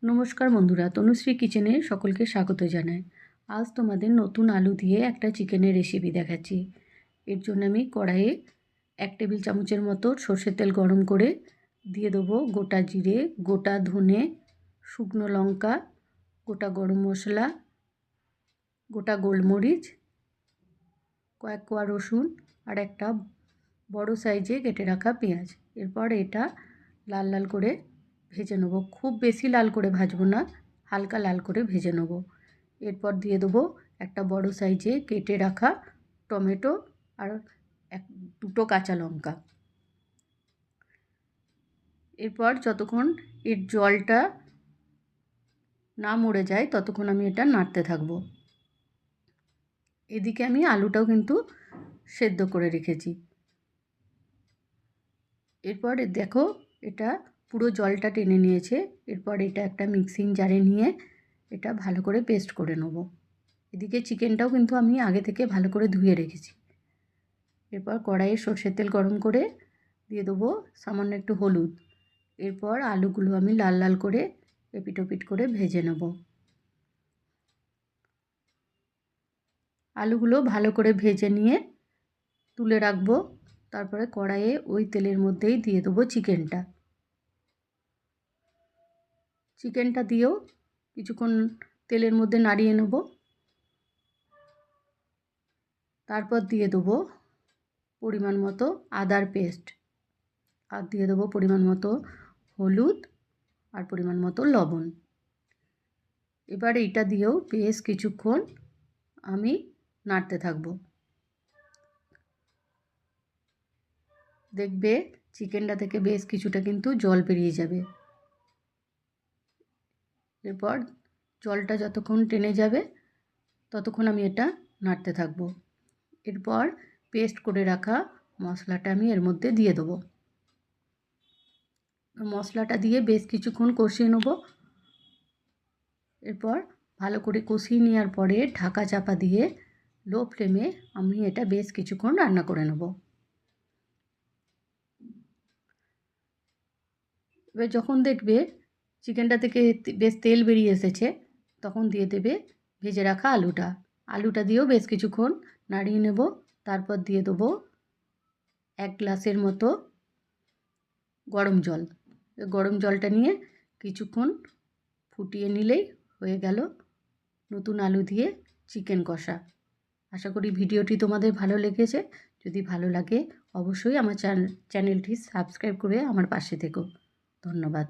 নমস্কার বন্ধুরা, তনুশ্রী কিচেনে সকলকে স্বাগত জানাই। আজ তোমাদের নতুন আলু দিয়ে একটা চিকেনের রেসিপি দেখাচ্ছি। এর জন্য আমি কড়াইয়ে 1 টেবিল চামচের মতো সর্ষের তেল গরম করে দিয়ে দেবো গোটা জিরে, গোটা ধনে, শুকনো লঙ্কা, গোটা গরম মশলা, গোটা গোলমরিচ, কয়েক কোয়া রসুন আর একটা বড় সাইজে কেটে রাখা পেঁয়াজ। এরপর এটা লাল লাল করে ভেজে নেব। খুব বেশি লাল করে ভাজবো না, হালকা লাল করে ভেজে নেব। এরপর দিয়ে দেবো একটা বড় সাইজে কেটে রাখা টমেটো আর দুটো কাঁচা লঙ্কা। এরপর যতক্ষণ এর জলটা না মরে যায় ততক্ষণ আমি এটা নাড়তে থাকবো। এদিকে আমি আলুটাও কিন্তু সেদ্ধ করে রেখেছি। এরপর দেখো এটা পুরো জলটা টেনে নিয়েছে। এরপর এটা একটা মিক্সিং জারে নিয়ে এটা ভালো করে পেস্ট করে নেব। এদিকে চিকেনটাও কিন্তু আমি আগে থেকে ভালো করে ধুয়ে রেখেছি। এরপর কড়াইয়ে সর্ষের তেল গরম করে দিয়ে দেবো সামান্য একটু হলুদ। এরপর আলুগুলো আমি লাল লাল করে এপিট ওপিট করে ভেজে নেব। আলুগুলো ভালো করে ভেজে নিয়ে তুলে রাখবো। তারপরে কড়াইয়ে ওই তেলের মধ্যেই দিয়ে দেবো চিকেনটা দিয়েও কিছুক্ষণ তেলের মধ্যে নাড়িয়ে নেব। তারপর দিয়ে দেবো পরিমাণ মতো আদার পেস্ট, আর দিয়ে দেবো পরিমাণ মতো হলুদ আর পরিমাণ মতো লবণ। এবার এইটা দিয়েও বেশ কিছুক্ষণ আমি নাড়তে থাকবো। দেখবে চিকেনটা থেকে বেশ কিছুটা কিন্তু জল বেরিয়ে যাবে। এরপর জলটা যতক্ষণ টেনে যাবে ততক্ষণ আমি এটা নাড়তে থাকবো। এরপর পেস্ট করে রাখা মশলাটা আমি এর মধ্যে দিয়ে দেবো। মশলাটা দিয়ে বেশ কিছুক্ষণ কষিয়ে নেব। এরপর ভালো করে কষিয়ে নেওয়ার পরে ঢাকা চাপা দিয়ে লো ফ্লেমে আমি এটা বেশ কিছুক্ষণ রান্না করে নেব। এবার যখন দেখবে চিকেনটা থেকে বেশ তেল বেরিয়ে এসেছে তখন দিয়ে দেবে ভেজে রাখা আলুটা দিয়েও বেশ কিছুক্ষণ নাড়িয়ে নেব। তারপর দিয়ে দেবো 1 গ্লাসের মতো গরম জল। গরম জলটা নিয়ে কিছুক্ষণ ফুটিয়ে নিলেই হয়ে গেল নতুন আলু দিয়ে চিকেন কষা। আশা করি ভিডিওটি তোমাদের ভালো লেগেছে। যদি ভালো লাগে অবশ্যই আমার চ্যানেলটি সাবস্ক্রাইব করে আমার পাশে থেকো। ধন্যবাদ।